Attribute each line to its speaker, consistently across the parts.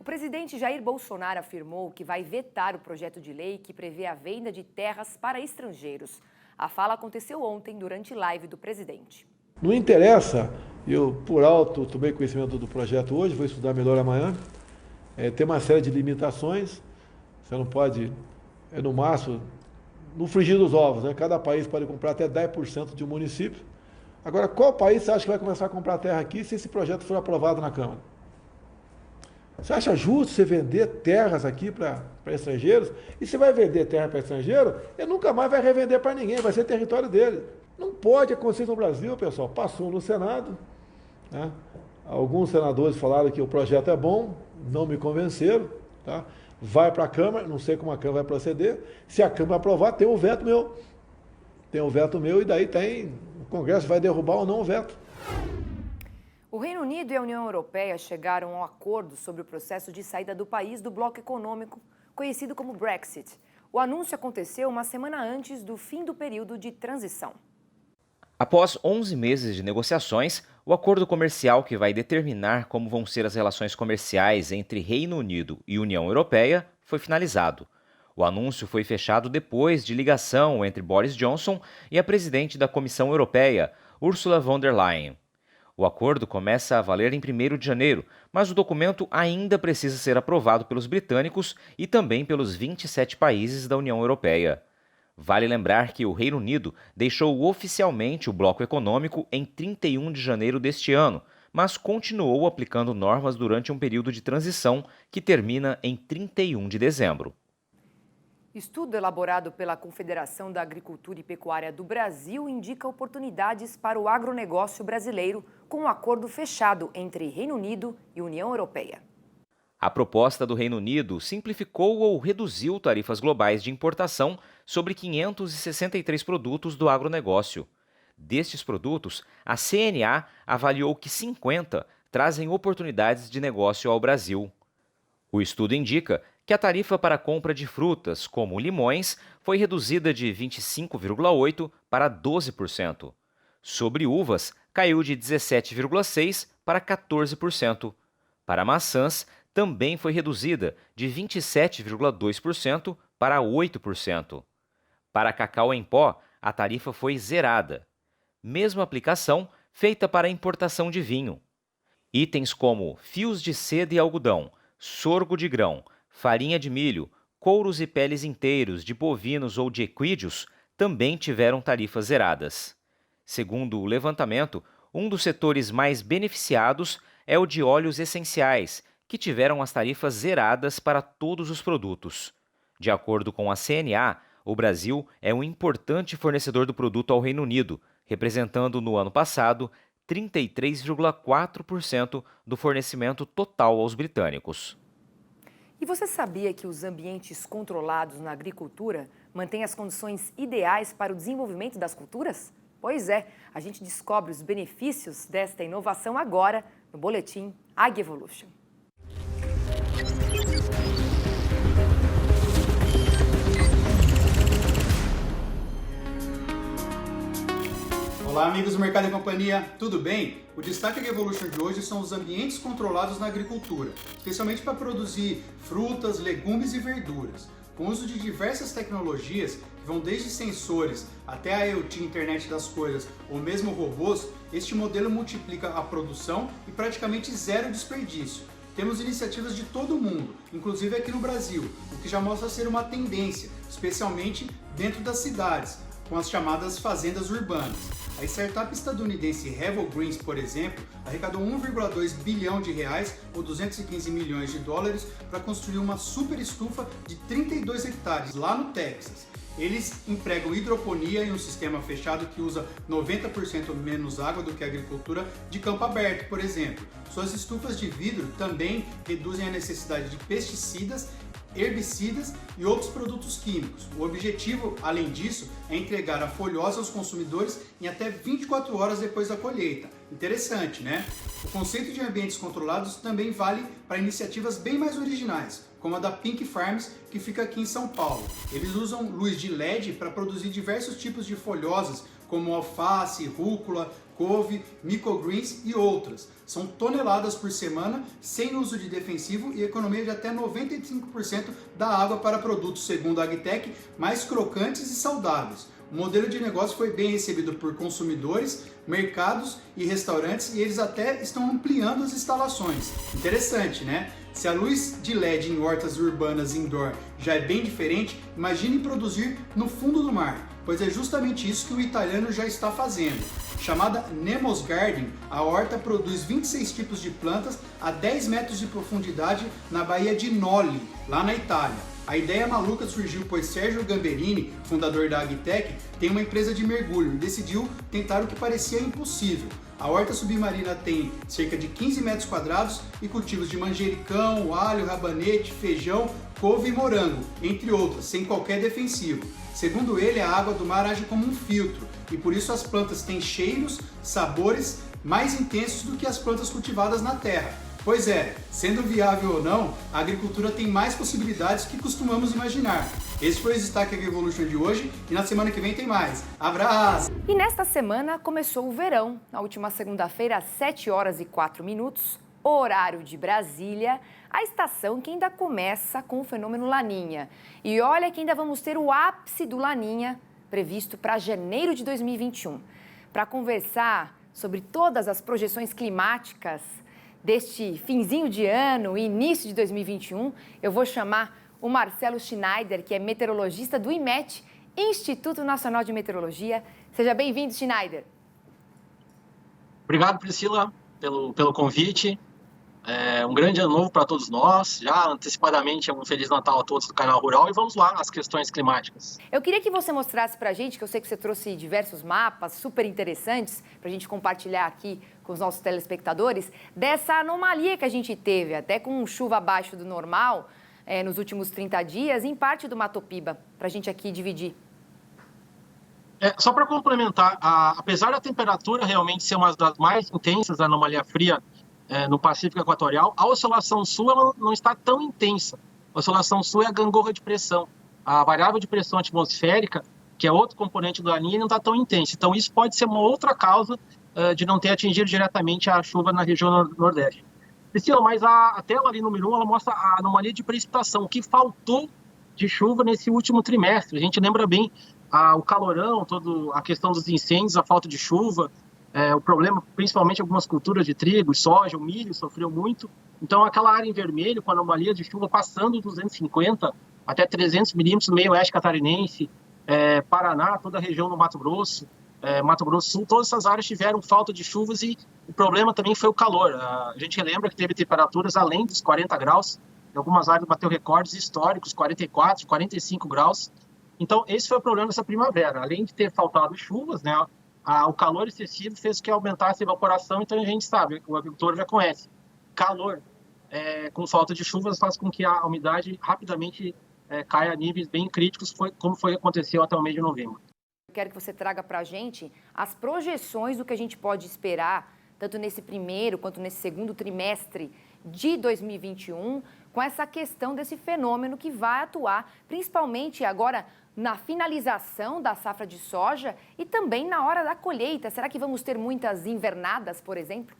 Speaker 1: presidente Jair Bolsonaro afirmou que vai vetar o projeto de lei que prevê a venda de terras para estrangeiros. A fala aconteceu ontem durante live do presidente.
Speaker 2: Não interessa, eu por alto tomei conhecimento do projeto hoje, vou estudar melhor amanhã. Tem uma série de limitações, você não pode, no máximo, no frigir dos ovos, né? Cada país pode comprar até 10% de um município. Agora, qual país você acha que vai começar a comprar terra aqui se esse projeto for aprovado na Câmara? Você acha justo você vender terras aqui para estrangeiros? E se vai vender terra para estrangeiro, ele nunca mais vai revender para ninguém, vai ser território dele. Não pode acontecer no Brasil, pessoal. Passou no Senado, né? Alguns senadores falaram que o projeto é bom, não me convenceram, tá? Vai para a Câmara, não sei como a Câmara vai proceder. Se a Câmara aprovar, tem um veto meu. Tem um veto meu e daí o Congresso vai derrubar ou não o veto.
Speaker 1: O Reino Unido e a União Europeia chegaram a um acordo sobre o processo de saída do país do bloco econômico, conhecido como Brexit. O anúncio aconteceu uma semana antes do fim do período de transição.
Speaker 3: Após 11 meses de negociações, o acordo comercial que vai determinar como vão ser as relações comerciais entre Reino Unido e União Europeia foi finalizado. O anúncio foi fechado depois de ligação entre Boris Johnson e a presidente da Comissão Europeia, Ursula von der Leyen. O acordo começa a valer em 1º de janeiro, mas o documento ainda precisa ser aprovado pelos britânicos e também pelos 27 países da União Europeia. Vale lembrar que o Reino Unido deixou oficialmente o bloco econômico em 31 de janeiro deste ano, mas continuou aplicando normas durante um período de transição que termina em 31 de dezembro.
Speaker 1: Estudo elaborado pela Confederação da Agricultura e Pecuária do Brasil indica oportunidades para o agronegócio brasileiro com um acordo fechado entre Reino Unido e União Europeia.
Speaker 3: A proposta do Reino Unido simplificou ou reduziu tarifas globais de importação sobre 563 produtos do agronegócio. Destes produtos, a CNA avaliou que 50 trazem oportunidades de negócio ao Brasil. O estudo indica que a tarifa para a compra de frutas, como limões, foi reduzida de 25,8% para 12%. Sobre uvas, caiu de 17,6% para 14%. Para maçãs, também foi reduzida de 27,2% para 8%. Para cacau em pó, a tarifa foi zerada. Mesma aplicação feita para a importação de vinho. Itens como fios de seda e algodão, sorgo de grão, farinha de milho, couros e peles inteiros de bovinos ou de equídeos também tiveram tarifas zeradas. Segundo o levantamento, um dos setores mais beneficiados é o de óleos essenciais, que tiveram as tarifas zeradas para todos os produtos. De acordo com a CNA, o Brasil é um importante fornecedor do produto ao Reino Unido, representando no ano passado 33,4% do fornecimento total aos britânicos.
Speaker 1: E você sabia que os ambientes controlados na agricultura mantêm as condições ideais para o desenvolvimento das culturas? Pois é, a gente descobre os benefícios desta inovação agora no boletim AgriEvolution.
Speaker 4: Olá amigos do Mercado e Companhia, tudo bem? O destaque da Evolution de hoje são os ambientes controlados na agricultura, especialmente para produzir frutas, legumes e verduras. Com o uso de diversas tecnologias, que vão desde sensores até a IoT, Internet das Coisas, ou mesmo robôs, este modelo multiplica a produção e praticamente zero desperdício. Temos iniciativas de todo o mundo, inclusive aqui no Brasil, o que já mostra ser uma tendência, especialmente dentro das cidades, com as chamadas fazendas urbanas. A startup estadunidense Revel Greens, por exemplo, arrecadou 1,2 bilhão de reais ou 215 milhões de dólares para construir uma super estufa de 32 hectares lá no Texas. Eles empregam hidroponia em um sistema fechado que usa 90% menos água do que a agricultura de campo aberto, por exemplo. Suas estufas de vidro também reduzem a necessidade de pesticidas, herbicidas e outros produtos químicos. O objetivo, além disso, é entregar a folhosa aos consumidores em até 24 horas depois da colheita. Interessante, né? O conceito de ambientes controlados também vale para iniciativas bem mais originais, como a da Pink Farms, que fica aqui em São Paulo. Eles usam luz de LED para produzir diversos tipos de folhosas, como alface, rúcula, couve, microgreens e outras. São toneladas por semana, sem uso de defensivo e economia de até 95% da água para produtos, segundo a Agtech, mais crocantes e saudáveis. O modelo de negócio foi bem recebido por consumidores, mercados e restaurantes e eles até estão ampliando as instalações. Interessante, né? Se a luz de LED em hortas urbanas indoor já é bem diferente, imagine produzir no fundo do mar, pois é justamente isso que o italiano já está fazendo. Chamada Nemo's Garden, a horta produz 26 tipos de plantas a 10 metros de profundidade na Baía de Noli, lá na Itália. A ideia maluca surgiu pois Sérgio Gamberini, fundador da Agtech, tem uma empresa de mergulho e decidiu tentar o que parecia impossível. A horta submarina tem cerca de 15 metros quadrados e cultivos de manjericão, alho, rabanete, feijão, couve e morango, entre outras, sem qualquer defensivo. Segundo ele, a água do mar age como um filtro e por isso as plantas têm cheiros, sabores mais intensos do que as plantas cultivadas na terra. Pois é, sendo viável ou não, a agricultura tem mais possibilidades que costumamos imaginar. Esse foi o Destaque AgriEvolution de hoje e na semana que vem tem mais. Abraço!
Speaker 1: E nesta semana começou o verão. Na última segunda-feira, às 7h04, horário de Brasília, a estação que ainda começa com o fenômeno Laninha. E olha que ainda vamos ter o ápice do Laninha previsto para janeiro de 2021. Para conversar sobre todas as projeções climáticas deste finzinho de ano e início de 2021, eu vou chamar o Marcelo Schneider, que é meteorologista do IMET, Instituto Nacional de Meteorologia. Seja bem-vindo, Schneider.
Speaker 5: Obrigado, Priscila, pelo convite. Um grande ano novo para todos nós. Já antecipadamente, um Feliz Natal a todos do Canal Rural. E vamos lá às questões climáticas.
Speaker 1: Eu queria que você mostrasse para a gente, que eu sei que você trouxe diversos mapas super interessantes para a gente compartilhar aqui com os nossos telespectadores, dessa anomalia que a gente teve, até com chuva abaixo do normal, nos últimos 30 dias, em parte do Mato Piba, para a gente aqui dividir.
Speaker 5: Só para complementar, apesar da temperatura realmente ser uma das mais intensas da anomalia fria no Pacífico Equatorial, a oscilação sul ela não está tão intensa. A oscilação sul é a gangorra de pressão. A variável de pressão atmosférica, que é outro componente do Laninha, não está tão intensa. Então, isso pode ser uma outra causa de não ter atingido diretamente a chuva na região nordeste. Priscila, mas a tela ali número 1, ela mostra a anomalia de precipitação, o que faltou de chuva nesse último trimestre. A gente lembra bem o calorão, toda a questão dos incêndios, a falta de chuva, o problema, principalmente algumas culturas de trigo, soja, o milho sofreu muito. Então, aquela área em vermelho, com a anomalia de chuva passando 250 até 300 milímetros no meio oeste catarinense, Paraná, toda a região do Mato Grosso Sul, todas essas áreas tiveram falta de chuvas e o problema também foi o calor. A gente lembra que teve temperaturas além dos 40 graus, em algumas áreas bateu recordes históricos, 44, 45 graus. Então, esse foi o problema dessa primavera. Além de ter faltado chuvas, né, o calor excessivo fez que aumentasse a evaporação, então a gente sabe, o agricultor já conhece. Calor com falta de chuvas faz com que a umidade rapidamente caia a níveis bem críticos, como aconteceu até o mês de novembro.
Speaker 1: Quero que você traga para a gente as projeções do que a gente pode esperar, tanto nesse primeiro quanto nesse segundo trimestre de 2021, com essa questão desse fenômeno que vai atuar, principalmente agora na finalização da safra de soja e também na hora da colheita. Será que vamos ter muitas invernadas, por exemplo?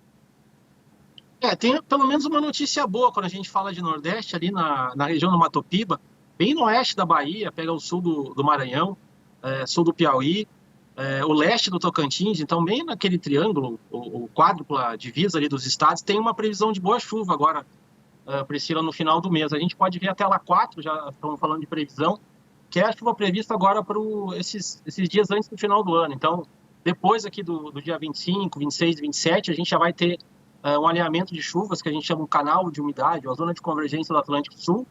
Speaker 5: Tem pelo menos uma notícia boa quando a gente fala de Nordeste, ali na região do Mato Piba, bem no oeste da Bahia, pega o sul do Maranhão, sul do Piauí, o leste do Tocantins, então bem naquele triângulo, o quádrupla divisa ali dos estados, tem uma previsão de boa chuva agora, Priscila, no final do mês. A gente pode ver a tela 4, já estamos falando de previsão, que é a chuva prevista agora para esses dias antes do final do ano. Então, depois aqui do dia 25, 26, 27, a gente já vai ter um alinhamento de chuvas, que a gente chama um canal de umidade, ou a zona de convergência do Atlântico Sul,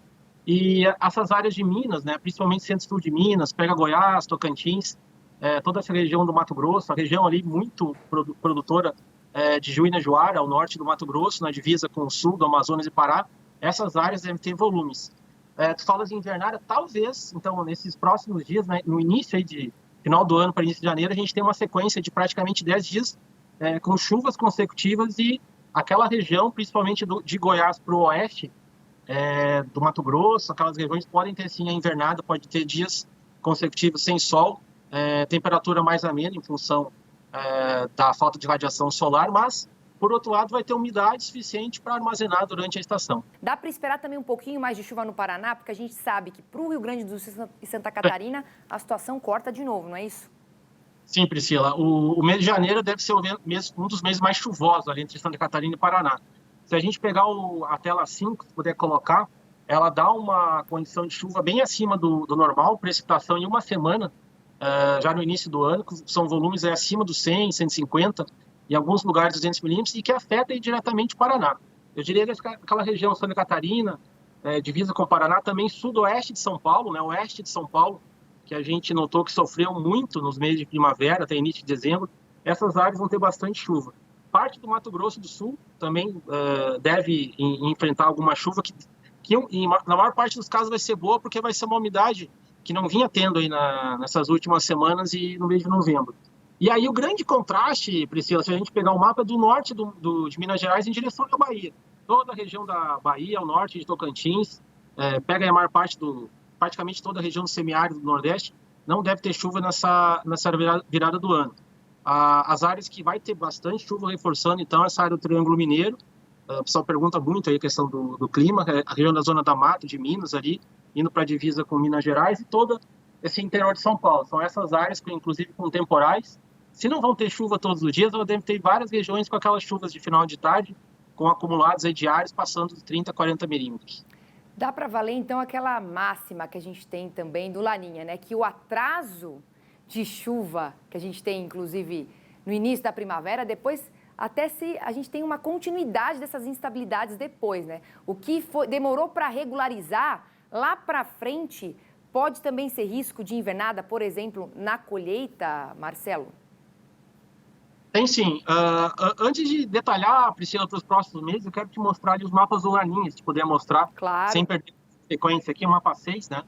Speaker 5: e essas áreas de Minas, né, principalmente centro-sul de Minas, pega Goiás, Tocantins, toda essa região do Mato Grosso, a região ali muito produtora de Juína-Juara, ao norte do Mato Grosso, na divisa com o sul do Amazonas e Pará, essas áreas devem ter volumes. Tu falas de invernária, talvez, então, nesses próximos dias, né, no início aí de final do ano para início de janeiro, a gente tem uma sequência de praticamente 10 dias com chuvas consecutivas e aquela região, principalmente de Goiás para o oeste, do Mato Grosso, aquelas regiões podem ter sim a invernada, pode ter dias consecutivos sem sol, temperatura mais amena em função da falta de radiação solar, mas, por outro lado, vai ter umidade suficiente para armazenar durante a estação.
Speaker 1: Dá para esperar também um pouquinho mais de chuva no Paraná, porque a gente sabe que para o Rio Grande do Sul e Santa Catarina a situação corta de novo, não é isso?
Speaker 5: Sim, Priscila. O mês de janeiro deve ser um dos meses mais chuvosos ali entre Santa Catarina e Paraná. Se a gente pegar a tela 5, se puder colocar, ela dá uma condição de chuva bem acima do normal, precipitação em uma semana, já no início do ano, são volumes acima dos 100, 150, em alguns lugares 200 milímetros, e que afeta diretamente o Paraná. Eu diria que aquela região Santa Catarina, divisa com o Paraná, também sudoeste de São Paulo, né, oeste de São Paulo, que a gente notou que sofreu muito nos meses de primavera, até início de dezembro, essas áreas vão ter bastante chuva. Parte do Mato Grosso do Sul também deve enfrentar alguma chuva que na maior parte dos casos vai ser boa, porque vai ser uma umidade que não vinha tendo aí nessas últimas semanas e no mês de novembro. E aí o grande contraste, Priscila, se a gente pegar o mapa do norte de Minas Gerais em direção à Bahia, toda a região da Bahia, ao norte de Tocantins, pega a maior parte praticamente toda a região do semiárido do Nordeste, não deve ter chuva nessa virada do ano. As áreas que vai ter bastante chuva, reforçando então essa área do Triângulo Mineiro. O pessoal pergunta muito aí a questão do clima, a região da Zona da Mata, de Minas ali, indo para a divisa com Minas Gerais e todo esse interior de São Paulo. São essas áreas, inclusive com temporais. Se não vão ter chuva todos os dias, ela deve ter várias regiões com aquelas chuvas de final de tarde, com acumulados aí diários passando de 30 a 40 milímetros.
Speaker 1: Dá para valer, então, aquela máxima que a gente tem também do Laninha, né? Que o atraso de chuva que a gente tem, inclusive, no início da primavera, depois, até se a gente tem uma continuidade dessas instabilidades depois, né? O que demorou para regularizar, lá para frente, pode também ser risco de invernada, por exemplo, na colheita, Marcelo?
Speaker 5: Tem sim. Antes de detalhar, Priscila, para os próximos meses, eu quero te mostrar ali os mapas do Laninha, se puder mostrar,
Speaker 1: claro,
Speaker 5: sem perder a sequência aqui, o mapa 6, né?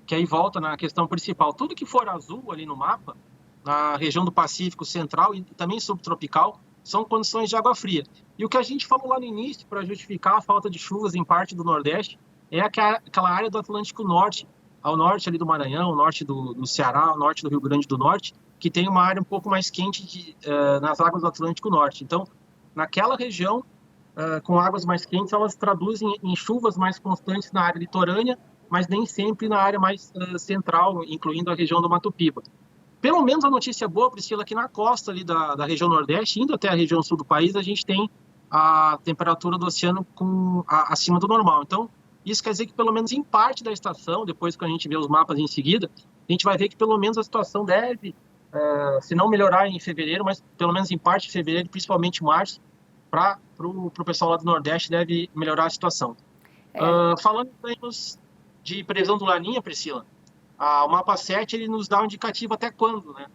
Speaker 5: Que aí volta na questão principal. Tudo que for azul ali no mapa, na região do Pacífico Central e também subtropical, são condições de água fria. E o que a gente falou lá no início, para justificar a falta de chuvas em parte do Nordeste, é aquela área do Atlântico Norte, ao norte ali do Maranhão, ao norte do Ceará, ao norte do Rio Grande do Norte, que tem uma área um pouco mais quente nas águas do Atlântico Norte. Então, naquela região, com águas mais quentes, elas traduzem em chuvas mais constantes na área litorânea, mas nem sempre na área mais central, incluindo a região do Mato Piba. Pelo menos a notícia boa, Priscila, que na costa ali da região Nordeste, indo até a região sul do país, a gente tem a temperatura do oceano acima do normal. Então, isso quer dizer que pelo menos em parte da estação, depois que a gente vê os mapas em seguida, a gente vai ver que pelo menos a situação deve, se não melhorar em fevereiro, mas pelo menos em parte de fevereiro, principalmente março, para o pessoal lá do Nordeste deve melhorar a situação. Falando em termos de previsão do Laninha, Priscila, o mapa 7 ele nos dá um indicativo até quando, né,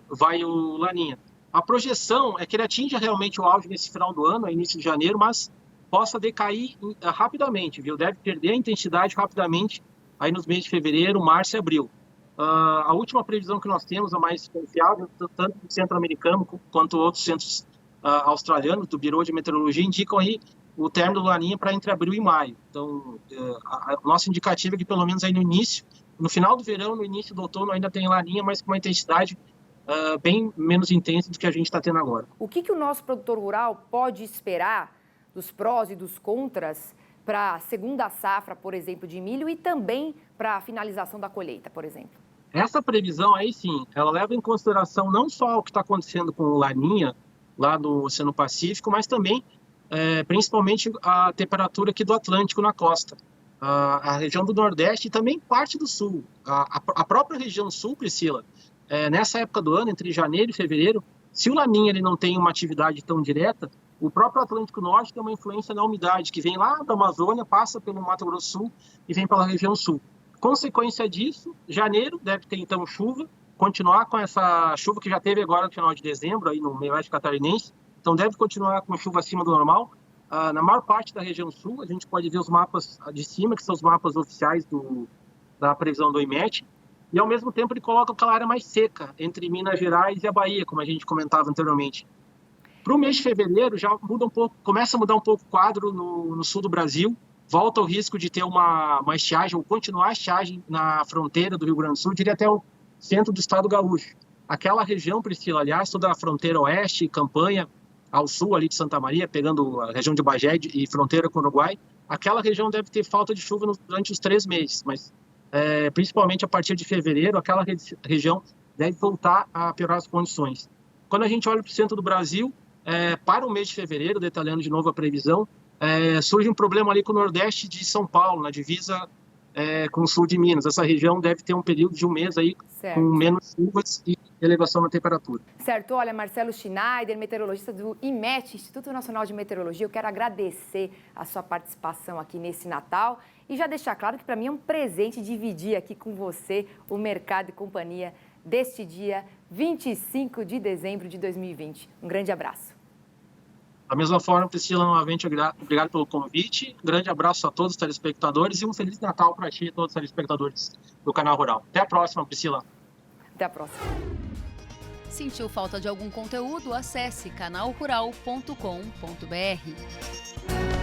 Speaker 5: vai o Laninha. A projeção é que ele atinja realmente o auge nesse final do ano, início de janeiro, mas possa decair rapidamente, viu? Deve perder a intensidade rapidamente aí nos meses de fevereiro, março e abril. A última previsão que nós temos, a mais confiável, tanto do centro americano quanto outros centros australianos, do Bureau de Meteorologia, indicam aí o término do Laninha para entre abril e maio. Então, o nosso indicativo é que pelo menos aí no final do verão, no início do outono, ainda tem Laninha, mas com uma intensidade bem menos intensa do que a gente está tendo agora.
Speaker 1: O que o nosso produtor rural pode esperar dos prós e dos contras para a segunda safra, por exemplo, de milho e também para a finalização da colheita, por exemplo?
Speaker 5: Essa previsão aí, sim, ela leva em consideração não só o que está acontecendo com o Laninha lá no Oceano Pacífico, mas também, principalmente, a temperatura aqui do Atlântico na costa. A região do Nordeste e também parte do Sul. A própria região Sul, Priscila, nessa época do ano, entre janeiro e fevereiro, se o Laninha ele não tem uma atividade tão direta, o próprio Atlântico Norte tem uma influência na umidade, que vem lá da Amazônia, passa pelo Mato Grosso do Sul e vem pela região Sul. Consequência disso, janeiro deve ter então chuva, continuar com essa chuva que já teve agora no final de dezembro, aí no meio oeste catarinense, então deve continuar com chuva acima do normal. Na maior parte da região Sul, a gente pode ver os mapas de cima, que são os mapas oficiais da previsão do IMET, e ao mesmo tempo ele coloca aquela área mais seca, entre Minas Gerais e a Bahia, como a gente comentava anteriormente. Para o mês de fevereiro, já muda um pouco, começa a mudar um pouco o quadro no sul do Brasil, volta o risco de ter uma estiagem, ou continuar a estiagem na fronteira do Rio Grande do Sul, diria até centro do estado gaúcho. Aquela região, Priscila, aliás, toda a fronteira oeste, Campanha, ao sul ali de Santa Maria, pegando a região de Bagé e fronteira com o Uruguai, aquela região deve ter falta de chuva durante os 3 meses, mas principalmente a partir de fevereiro, aquela região deve voltar a piorar as condições. Quando a gente olha para o centro do Brasil, para o mês de fevereiro, detalhando de novo a previsão, surge um problema ali com o nordeste de São Paulo, na divisa com o sul de Minas. Essa região deve ter um período de um mês aí com menos chuvas e elevação na temperatura.
Speaker 1: Certo. Olha, Marcelo Schneider, meteorologista do IMET, Instituto Nacional de Meteorologia, eu quero agradecer a sua participação aqui nesse Natal e já deixar claro que para mim é um presente dividir aqui com você o Mercado e Companhia deste dia 25 de dezembro de 2020. Um grande abraço.
Speaker 5: Da mesma forma, Priscila, novamente, obrigado pelo convite. Um grande abraço a todos os telespectadores e um Feliz Natal para ti e todos os telespectadores do Canal Rural. Até a próxima, Priscila.
Speaker 1: Até a próxima.
Speaker 6: Sentiu falta de algum conteúdo? Acesse canalrural.com.br.